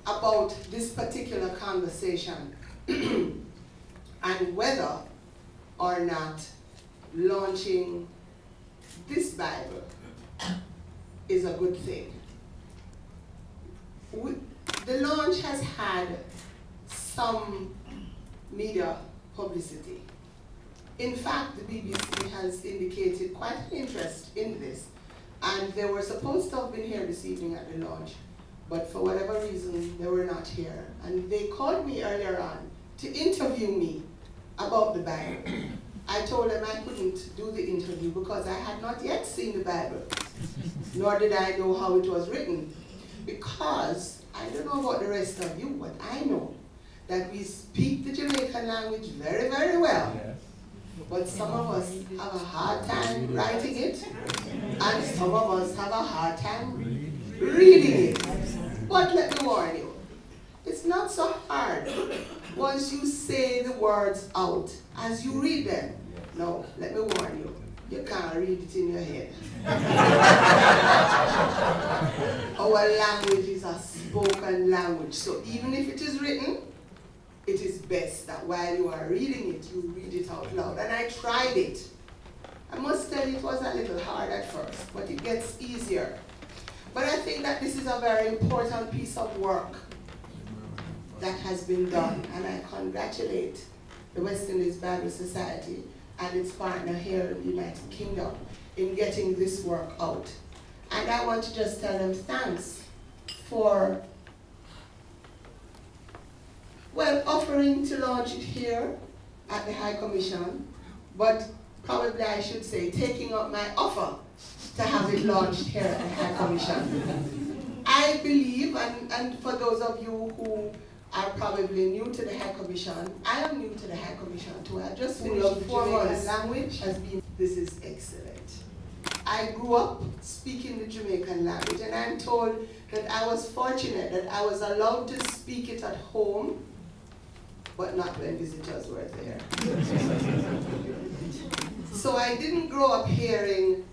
about this particular conversation and whether or not launching this Bible is a good thing. The launch has had some media publicity. In fact, the BBC has indicated quite an interest in this, and they were supposed to have been here this evening at the launch, but for whatever reason, they were not here. And they called me earlier on to interview me about the Bible. I told them I couldn't do the interview because I had not yet seen the Bible, nor did I know how it was written. Because, I don't know about the rest of you, but I know that we speak the Jamaican language very, very well. Yes. But some of us have a hard time writing it, and some of us have a hard time reading it. But let me warn you, it's not so hard once you say the words out as you read them. No, let me warn you, you can't read it in your head. Our language is a spoken language, so even if it is written, it is best that while you are reading it, you read it out loud. And I tried it. I must tell you, it was a little hard at first, but it gets easier. But I think that this is a very important piece of work that has been done, and I congratulate the West Indies Bible Society and its partner here in the United Kingdom in getting this work out. And I want to just tell them thanks for, well, offering to launch it here at the High Commission, but probably I should say taking up my offer to have it launched here at the High Commission. I believe, and for those of you who are probably new to the High Commission, I am new to the High Commission too. I just finished 4 months. Language has been, this is excellent. I grew up speaking the Jamaican language, and I'm told that I was fortunate that I was allowed to speak it at home, but not when visitors were there. So I didn't grow up hearing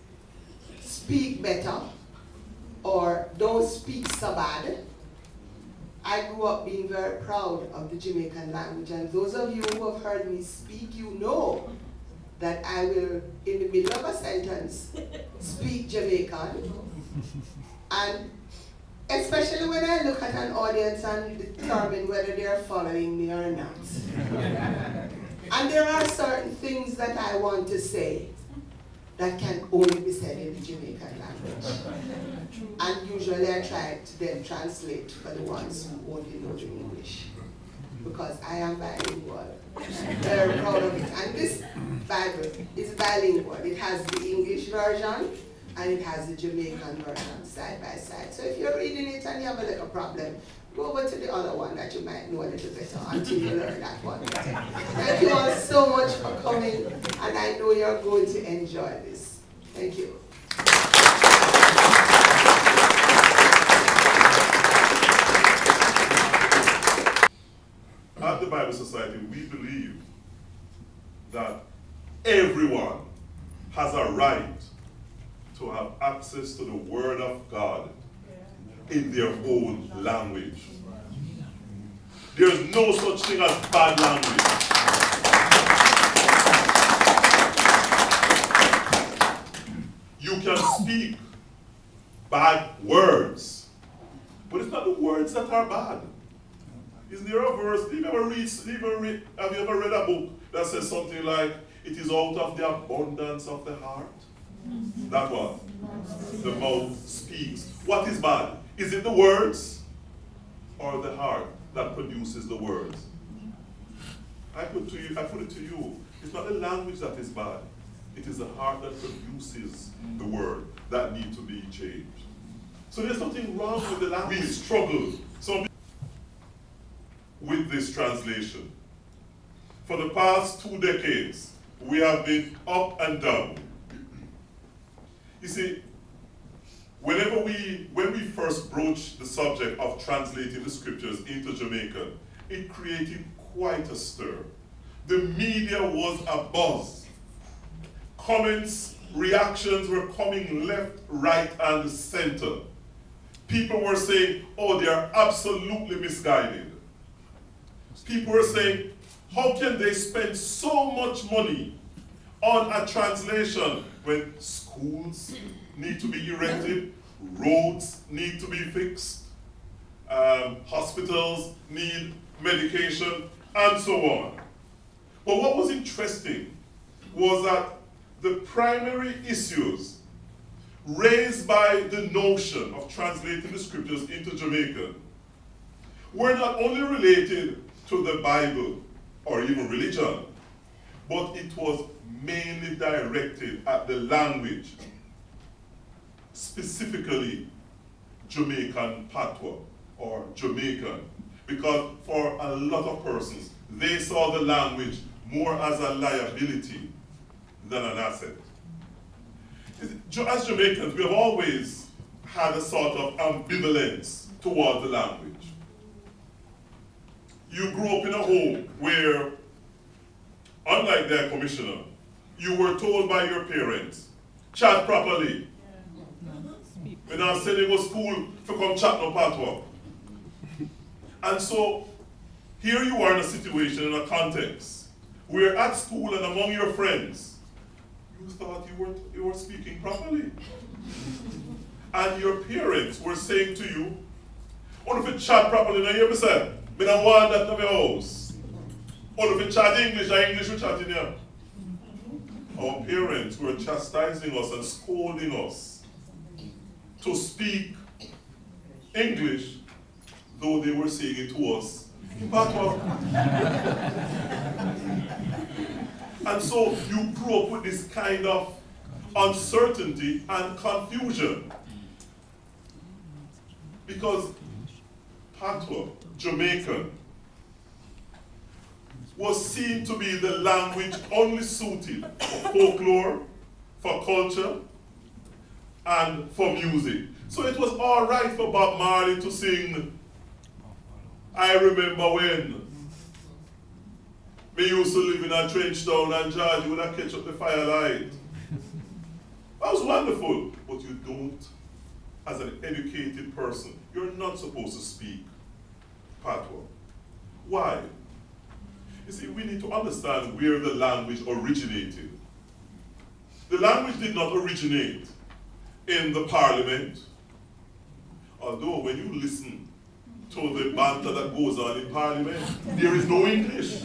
speak better or don't speak so bad. I grew up being very proud of the Jamaican language, and those of you who have heard me speak, you know that I will, in the middle of a sentence, speak Jamaican. And especially when I look at an audience and determine whether they are following me or not. And there are certain things that I want to say that can only be said in the Jamaican language. And usually I try to then translate for the ones who only know the English, because I am bilingual. I'm very proud of it. And this Bible is bilingual. It has the English version and it has the Jamaican version side by side. So if you're reading it and you have a little problem, go over to the other one that you might know a little better until you learn that one better. Thank you all so much for coming, and I know you're going to enjoy this. Thank you. At the Bible Society, we believe that everyone has a right to have access to the Word of God in their own language. There's no such thing as bad language. You can speak bad words, but it's not the words that are bad. Isn't there a verse? Have you ever read a book that says something like, it is out of the abundance of the heart? That what? The mouth speaks. What is bad? Is it the words or the heart that produces the words? I put it to you. It's not the language that is bad. It is the heart that produces the word that need to be changed. So there's nothing wrong with the language. We struggle with this translation. For the past 2 decades, we have been up and down. You see, when we first broached the subject of translating the scriptures into Jamaican, it created quite a stir. The media was abuzz. Comments, reactions were coming left, right, and center. people were saying, oh, they are absolutely misguided. People were saying, how can they spend so much money on a translation when schools need to be erected, roads need to be fixed, hospitals need medication, and so on. But what was interesting was that the primary issues raised by the notion of translating the scriptures into Jamaican were not only related to the Bible or even religion, but it was mainly directed at the language, specifically Jamaican Patois or Jamaican, because for a lot of persons, they saw the language more as a liability than an asset. As Jamaicans, we have always had a sort of ambivalence toward the language. You grew up in a home where, unlike their commissioner, you were told by your parents, chat properly. When I said they go to school to come chat no patois. And so, here you are in a situation, in a context, where at school and among your friends, you thought you were speaking properly. And your parents were saying to you, "Oh, if you chat properly, now you hear me say, I don't want that in my house. Oh, if you chat English, English we chat in here." Our parents were chastising us and scolding us to speak English, though they were saying it to us in Patois. And so you grew up with this kind of uncertainty and confusion. Because Patois, Jamaican, was seen to be the language only suited for folklore, for culture, and for music. So it was all right for Bob Marley to sing, "I remember when we used to live in a trench town and George would have catch up the firelight." That was wonderful, but you don't, as an educated person, you're not supposed to speak Patois. Why? You see, we need to understand where the language originated. The language did not originate in the parliament, although when you listen to the banter that goes on in parliament, there is no English.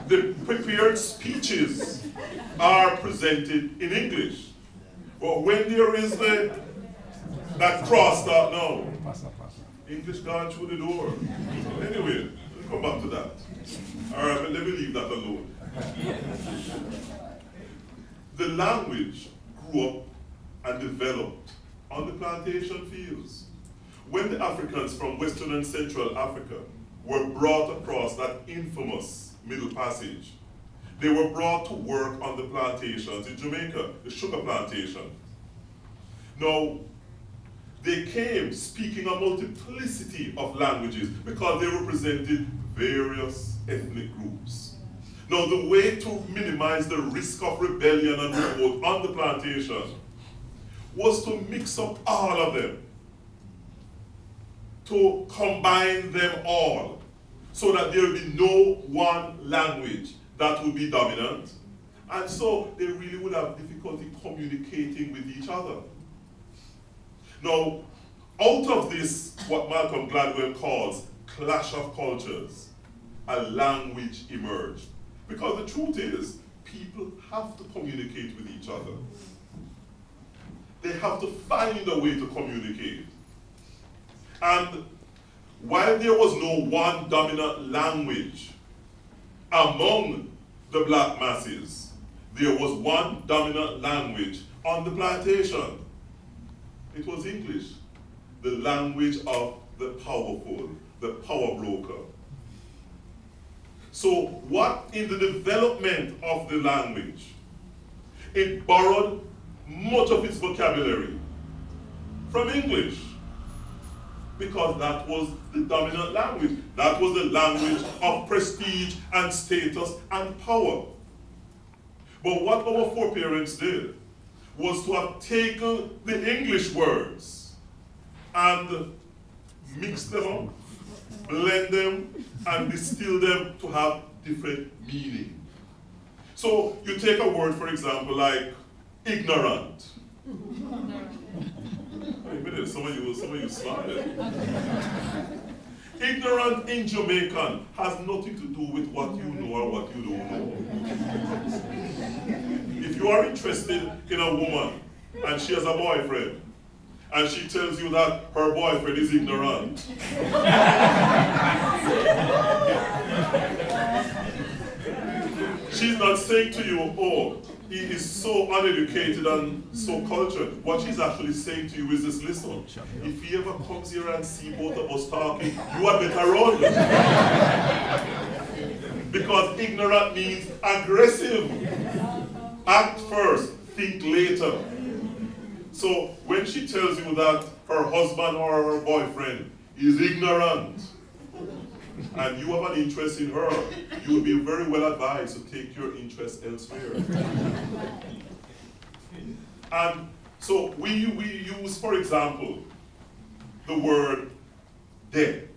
The prepared speeches are presented in English. But when there is that crosstalk now, English gone through the door. Anyway, we'll come back to that. All right, but let me leave that alone. The language grew up and developed on the plantation fields. When the Africans from Western and Central Africa were brought across that infamous Middle Passage, they were brought to work on the plantations in Jamaica, the sugar plantation. Now, they came speaking a multiplicity of languages because they represented various ethnic groups. Now, the way to minimize the risk of rebellion and revolt on the plantation was to mix up all of them, to combine them all, so that there would be no one language that would be dominant. And so they really would have difficulty communicating with each other. Now, out of this, what Malcolm Gladwell calls clash of cultures, a language emerged. Because the truth is, people have to communicate with each other. They have to find a way to communicate. And while there was no one dominant language among the black masses, there was one dominant language on the plantation. It was English, the language of the powerful, the power broker. So what in the development of the language? It borrowed much of its vocabulary from English, because that was the dominant language. That was the language of prestige and status and power. But what our foreparents did was to have taken the English words and mixed them up, blend them, and distill them to have different meaning. So you take a word, for example, like ignorant. Wait a minute, some of you smiled. Ignorant in Jamaican has nothing to do with what you know or what you don't know. If you are interested in a woman and she has a boyfriend, and she tells you that her boyfriend is ignorant, she's not saying to you, oh, he is so uneducated and so cultured. What she's actually saying to you is this: listen, if he ever comes here and see both of us talking, you had better run. Because ignorant means aggressive. Act first, think later. So when she tells you that her husband or her boyfriend is ignorant, and you have an interest in her, you will be very well advised to take your interest elsewhere. And so we use, for example, the word dead.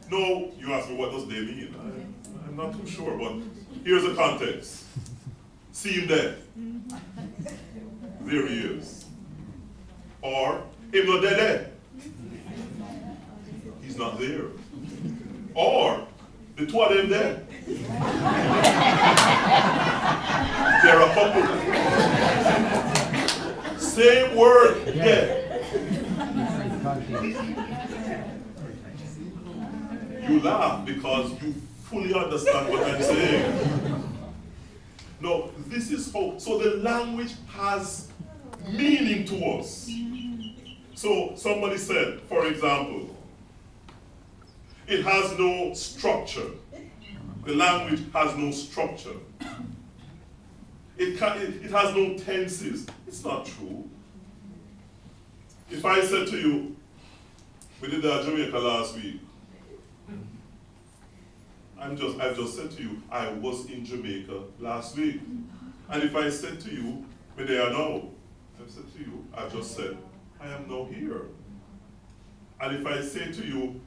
No, you ask me what does dead mean? I'm not too sure, but here's the context. See him dead. There he is. Or, him not dead. He's not there. Or, the two of them dead. They're a couple. Same word, dead. You laugh because you fully understand what I'm saying. No, this is how, so the language has meaning to us. So somebody said, for example, it has no structure. The language has no structure. It has no tenses. It's not true. If I said to you, we did that Jamaica last week. I've just said to you, I was in Jamaica last week. And if I said to you, where they are now, I've said to you, I've just said, I am now here. And if I say to you,